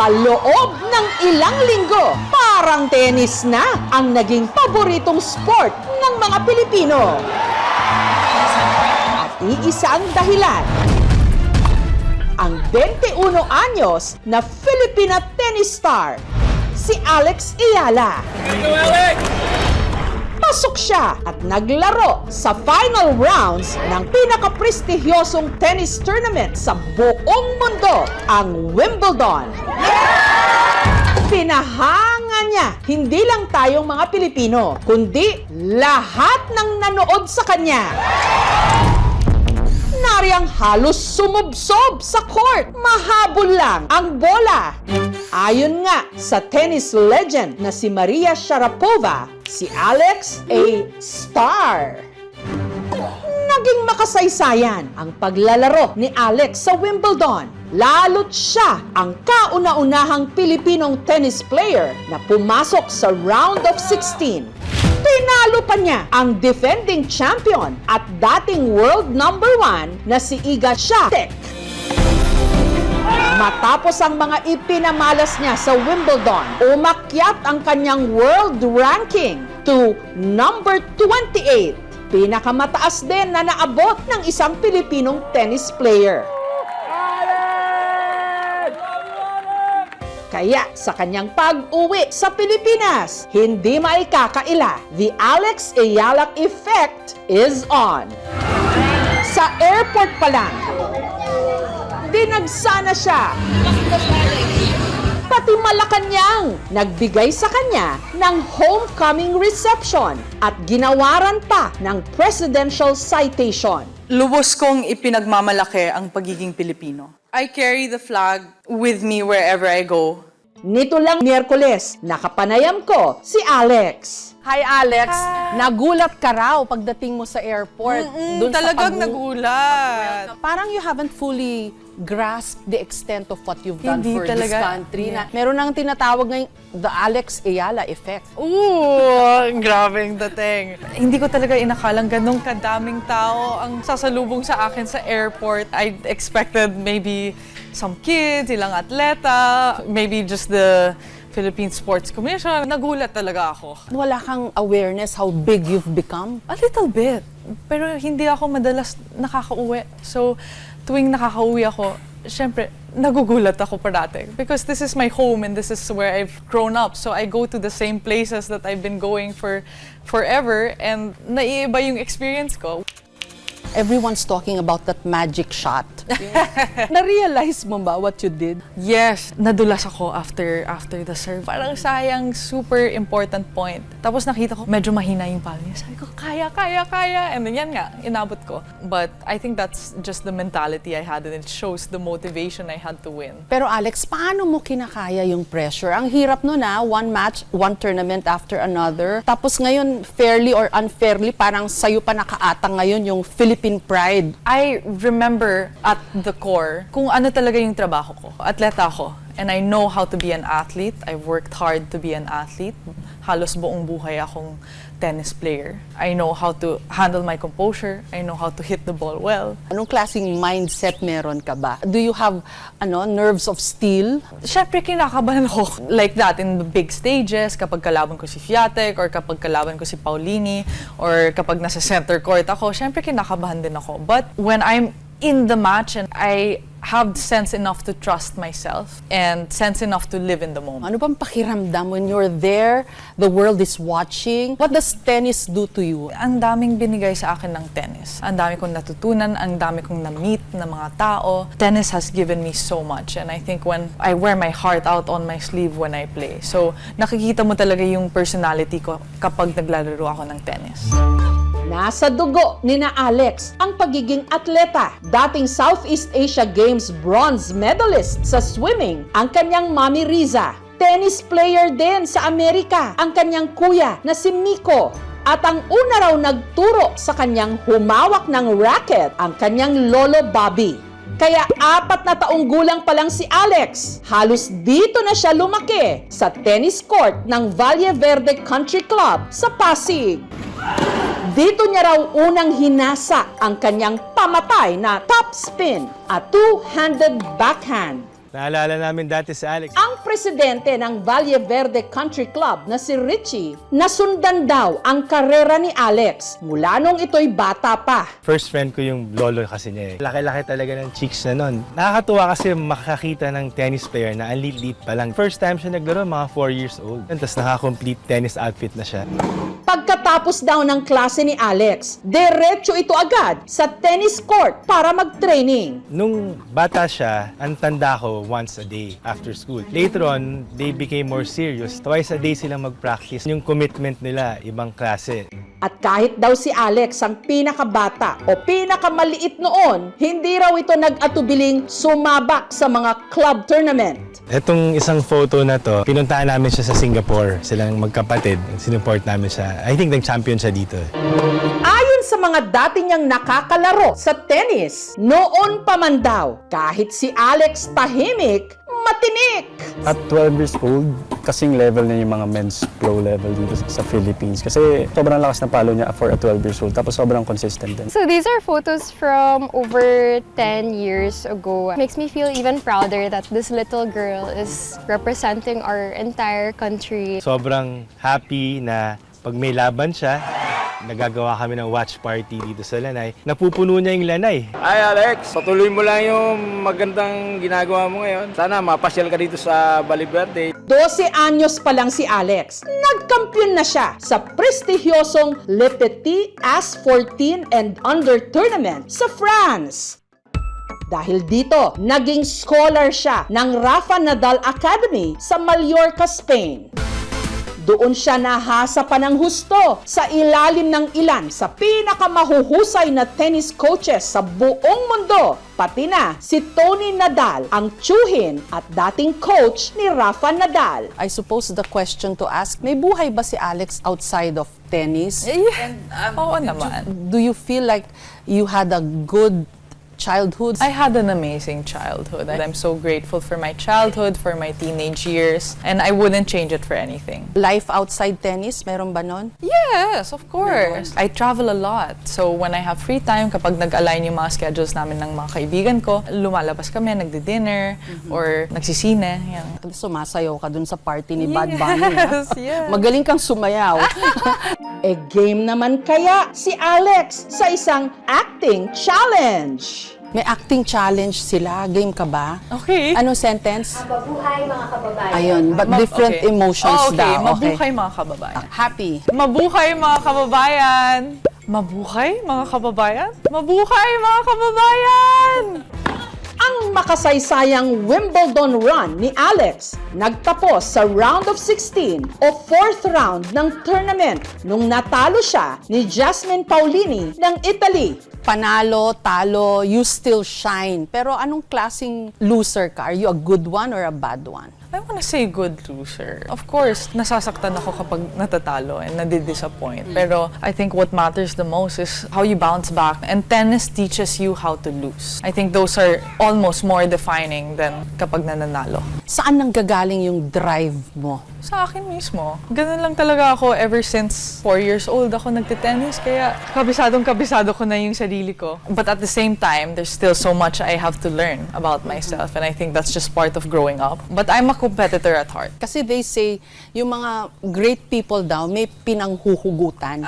Sa loob ng ilang linggo, parang tennis na ang naging paboritong sport ng mga Pilipino. At iisa ang dahilan, ang 21 anyos na Filipina tennis star, si Alex Ayala. Pasok siya at naglaro sa final rounds ng pinaka-prestigyosong tennis tournament sa buong mundo, ang Wimbledon. Pinahanga niya hindi lang tayong mga Pilipino, kundi lahat ng nanood sa kanya. Nariyang halos sumubsob sa court. Mahabol lang ang bola. Ayon nga sa tennis legend na si Maria Sharapova, si Alex a star. Naging makasaysayan ang paglalaro ni Alex sa Wimbledon. Lalo't siya ang kauna-unahang Pilipinong tennis player na pumasok sa round of 16. Tinalo pa niya ang defending champion at dating world number 1 na si Iga Swiatek. Matapos ang mga ipinamalas niya sa Wimbledon, umakyat ang kanyang world ranking to number 28. Pinakamataas din na naabot ng isang Pilipinong tennis player. Kaya sa kanyang pag-uwi sa Pilipinas, hindi maikakaila, the Alex Ayala effect is on. Sa airport pa lang, dinagsana siya. Pati Malacanang nagbigay sa kanya ng homecoming reception at ginawaran pa ng presidential citation. Lubos kong ipinagmamalaki ang pagiging Pilipino. I carry the flag with me wherever I go. Nito lang Miyerkules, nakapanayam ko si Alex. Hi Alex, nagulat ka raw pagdating mo sa airport. Dun sa Talagang nagulat. Parang you haven't fully grasped the extent of what you've done Hindi for this talaga. country. Na meron nang tinatawag ngayon the Alex Ayala effect. Ooh, grabing dating. Hindi ko talaga inakalang ganong kadaming tao ang sasalubong sa akin sa airport. I expected maybe some kids, ilang atleta, maybe just the Philippine Sports Commission. Nagulat talaga ako. Wala kang awareness how big you've become? A little bit. Pero hindi ako madalas nakakauwi. So, tuwing nakakauwi ako, syempre, nagugulat ako parati. Because this is my home and this is where I've grown up. So, I go to the same places that I've been going for forever and naiiba yung experience ko. Everyone's talking about that magic shot. Na-realize mo ba what you did? Yes, nadulas ako after the serve. Parang sayang, super important point. Tapos nakita ko, medyo mahina yung palo niya. Sabi ko, kaya. And then yan nga, inabot ko. But I think that's just the mentality I had and it shows the motivation I had to win. Pero Alex, paano mo kinakaya yung pressure? Ang hirap nun one match, one tournament after another. Tapos ngayon, fairly or unfairly, parang sa'yo pa nakaatang ngayon yung Philippine pride. I remember at the core kung ano talaga yung trabaho ko. Atleta ako. And I know how to be an athlete. I've worked hard to be an athlete. Halos buong buhay akong tennis player. I know how to handle my composure. I know how to hit the ball well. Anong klaseng mindset meron ka ba? Do you have nerves of steel? Siyempre, kinakabahan ako like that in the big stages, kapag kalaban ko si Swiatek, or kapag kalaban ko si Paulini, or kapag nasa center court ako, siyempre kinakabahan din ako. But when I'm in the match and I have sense enough to trust myself and sense enough to live in the moment. Ano bang pakiramdam when you're there, the world is watching? What does tennis do to you? Ang daming binigay sa akin ng tennis. Ang dami kong natutunan, ang dami kong na-meet na mga tao. Tennis has given me so much and I think when I wear my heart out on my sleeve when I play. So nakikita mo talaga yung personality ko kapag naglalaro ako ng tennis. Nasa dugo ni na Alex ang pagiging atleta. Dating Southeast Asia Games bronze medalist sa swimming ang kanyang mami Riza. Tennis player din sa Amerika ang kanyang kuya na si Miko. At ang una raw nagturo sa kanyang humawak ng racket ang kanyang lolo Bobby. Kaya 4 na taong gulang pa lang si Alex. Halos dito na siya lumaki sa tennis court ng Valle Verde Country Club sa Pasig. Dito niya raw unang hinasa ang kanyang pamatay na top spin at two-handed backhand. Naalala namin dati si Alex. Ang presidente ng Valle Verde Country Club na si Richie, nasundan daw ang karera ni Alex mula nung ito'y bata pa. First friend ko yung lolo kasi niya eh. Laki-laki talaga ng cheeks na nun. Nakakatuwa kasi makakita ng tennis player na ang liit pa lang. First time siya naglaro, mga 4 years old. Tapos naka-complete tennis outfit na siya. Pagkatapos daw ng klase ni Alex, diretso ito agad sa tennis court para mag-training. Nung bata siya, ang tanda ko once a day after school. Later on, they became more serious. Twice a day silang mag-practice. Yung commitment nila, ibang klase. At kahit daw si Alex ang pinakabata o pinakamaliit noon, hindi raw ito nag-atubiling sumabak sa mga club tournament. Etong isang photo na to, pinuntahan namin siya sa Singapore. Silang magkapatid. Sinuport namin siya. I think nag-champion siya dito. Ayon sa mga dati niyang nakakalaro sa tennis, noon pa man daw, kahit si Alex tahimik, matinik. At 12 years old, kasing level niya yung mga men's pro level dito sa Philippines. Kasi sobrang lakas na palo niya for a 12 years old, tapos sobrang consistent din. So these are photos from over 10 years ago. Makes me feel even prouder that this little girl is representing our entire country. Sobrang happy na pag may laban siya, nagagawa kami ng watch party dito sa Lanay. Napupuno niya yung Lanay. Ay Alex, patuloy mo lang yung magandang ginagawa mo ngayon. Sana mapasyal ka dito sa Valle Verde. 12 anyos pa lang si Alex, nagkampiyon na siya sa prestigyosong Le Petit S14 and Under Tournament sa France. Dahil dito, naging scholar siya ng Rafa Nadal Academy sa Mallorca, Spain. Doon siya nahasa pa ng husto sa ilalim ng ilan sa pinakamahuhusay na tennis coaches sa buong mundo, pati na si Tony Nadal, ang tiyuhin at dating coach ni Rafa Nadal. I suppose the question to ask, may buhay ba si Alex outside of tennis? Oo naman. Do you feel like you had a good childhood? I had an amazing childhood. I'm so grateful for my childhood, for my teenage years, and I wouldn't change it for anything. Life outside tennis, meron ba nun? Yes, of course. I travel a lot. So when I have free time, kapag nag-align yung mga schedules namin ng mga kaibigan ko, lumalabas kami, nagdi-dinner, or nagsisine. Yan. Sumasayaw ka dun sa party ni Bad Bunny. Yes, yes. Magaling kang sumayaw. Game naman kaya si Alex sa isang acting challenge. May acting challenge sila. Game ka ba? Okay. Anong sentence? Mabuhay mga kababayan. Ayun, but different Okay. emotions Okay, daw. mabuhay mga kababayan. Happy. Mabuhay mga kababayan! Mabuhay mga kababayan? Mabuhay mga kababayan! Ang makasaysayang Wimbledon run ni Alex nagtapos sa round of 16 o 4th round ng tournament nung natalo siya ni Jasmine Paolini ng Italy. Panalo, talo, you still shine. Pero anong klaseng loser ka? Are you a good one or a bad one? I wanna say good loser. Of course, nasasaktan ako kapag natatalo and nadidisappoint. Pero I think what matters the most is how you bounce back. And tennis teaches you how to lose. I think those are almost more defining than kapag nananalo. Saan nanggagaling yung drive mo? Sa akin mismo. Ganun lang talaga ako ever since 4 years old ako nagte-tennis. Kaya kabisado ko na yung sarili ko. But at the same time, there's still so much I have to learn about myself. And I think that's just part of growing up. But I'm a competitor at heart. Kasi they say, yung mga great people daw, may pinanghuhugutan.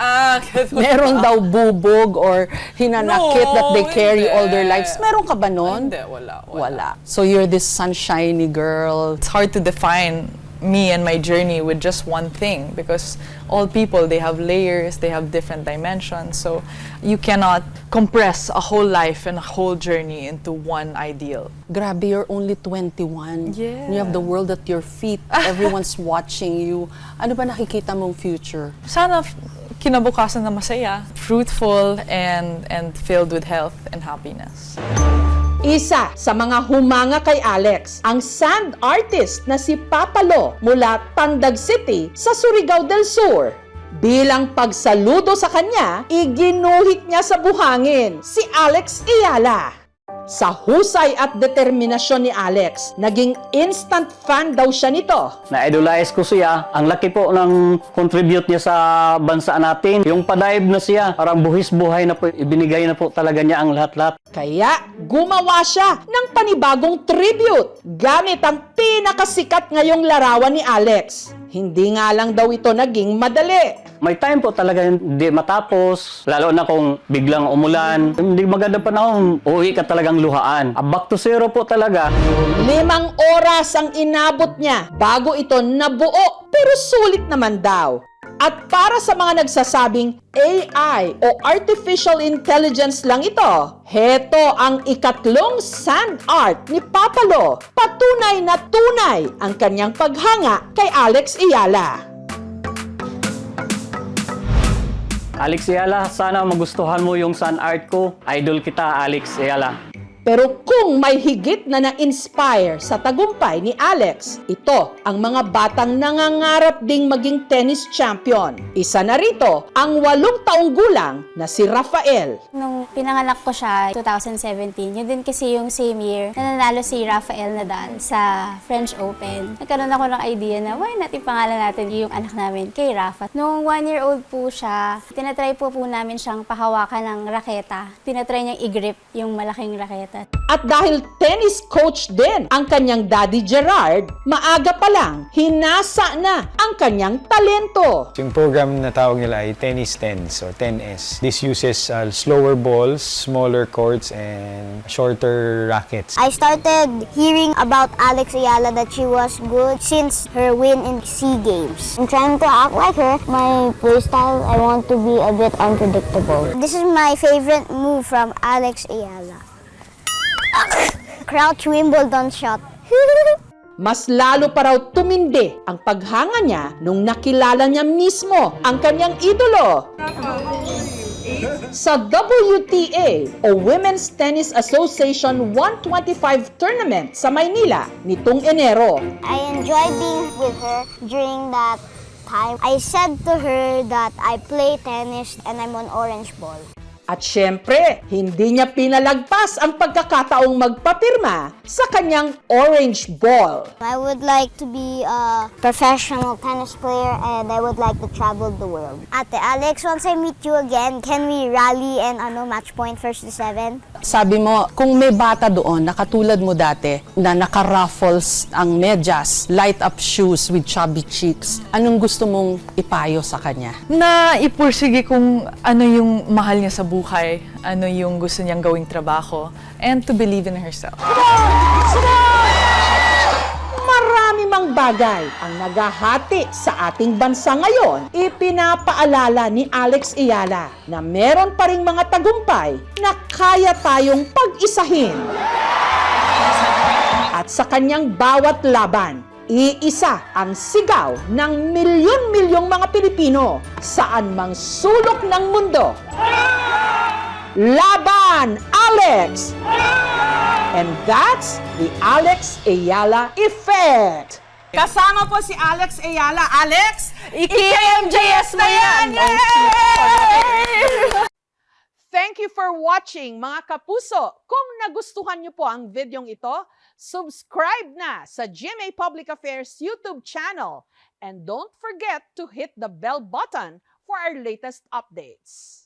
Meron daw bubog or hinanakit No, that they carry all their hindi. lives. Meron ka ba nun? Hindi, wala. Wala. So you're this sunshiny girl. It's hard to define me and my journey with just one thing because all people, they have layers, they have different dimensions. So you cannot compress a whole life and a whole journey into one ideal. Grabe, you're only 21. Yeah. You have the world at your feet. Everyone's watching you. Ano ba nakikita mong future? Sana kinabukasan na masaya, fruitful, and filled with health and happiness. Isa sa mga humanga kay Alex, ang sand artist na si Papalo mula Tandag City sa Surigao del Sur. Bilang pagsaludo sa kanya, iginuhit niya sa buhangin si Alex Ayala. Sa husay at determinasyon ni Alex, naging instant fan daw siya nito. Na-idolize ko siya. Ang laki po ng contribute niya sa bansa natin. Yung padive na siya, parang buhis buhay na po, ibinigay na po talaga niya ang lahat-lahat. Kaya gumawa siya ng panibagong tribute gamit ang pinakasikat ngayong larawan ni Alex. Hindi nga lang daw ito naging madali. May time po talaga hindi matapos, lalo na kung biglang umulan. Hindi maganda panahon, uwi ka talagang luhaan. Back to zero po talaga. 5 oras ang inabot niya bago ito nabuo, pero sulit naman daw. At para sa mga nagsasabing AI o Artificial Intelligence lang ito, heto ang ikatlong sand art ni Papalo. Patunay na tunay ang kanyang paghanga kay Alex Ayala. Alex Ayala, sana magustuhan mo yung sun art ko. Idol kita, Alex Ayala. Pero kung may higit na na-inspire sa tagumpay ni Alex, ito ang mga batang nangangarap ding maging tennis champion. Isa na rito ang 8 taong gulang na si Rafael. Nung pinanganak ko siya, 2017, yun din kasi yung same year na nanalo si Rafael Nadal sa French Open. Nagkaroon ako ng idea na why not ipangalan natin yung anak namin kay Rafa. Nung 1-year-old po siya, tinatry po namin siyang pahawakan ng raketa. Tinatry niyang i-grip yung malaking raketa. At dahil tennis coach din ang kanyang daddy Gerard, maaga pa lang hinasa na ang kanyang talento. Yung program na tawag nila ay Tennis 10s or 10S. This uses slower balls, smaller courts, and shorter rackets. I started hearing about Alex Ayala that she was good since her win in SEA Games. I'm trying to act like her. My playstyle, I want to be a bit unpredictable. This is my favorite move from Alex Ayala. Crouch Wimbledon shot. Mas lalo pa raw tumindi ang paghanga niya nung nakilala niya mismo ang kanyang idolo. Sa WTA o Women's Tennis Association 125 tournament sa Maynila nitong Enero. I enjoyed being with her during that time. I said to her that I play tennis and I'm on orange ball. At syempre, hindi niya pinalagpas ang pagkakataong magpapirma sa kanyang orange ball. I would like to be a professional tennis player and I would like to travel the world. Ate Alex, once I meet you again, can we rally and match point first to 7? Sabi mo, kung may bata doon na katulad mo dati na naka-ruffles ang medyas, light up shoes with chubby cheeks, anong gusto mong ipayo sa kanya? Na ipursige kung ano yung mahal niya sa buhay, ano yung gusto niyang gawing trabaho, and to believe in herself. Marami mang bagay ang naghahati sa ating bansa ngayon. Ipinapaalala ni Alex Ayala na meron pa ring mga tagumpay na kaya tayong pag-isahin. At sa kanyang bawat laban, iisa ang sigaw ng milyon-milyong mga Pilipino saan mang sulok ng mundo. Laban, Alex! And that's the Alex Ayala Effect. Kasama po si Alex Ayala. Alex, iki-MJS na yan! Thank you for watching, mga kapuso. Kung nagustuhan niyo po ang videong ito, subscribe na sa GMA Public Affairs YouTube channel. And don't forget to hit the bell button for our latest updates.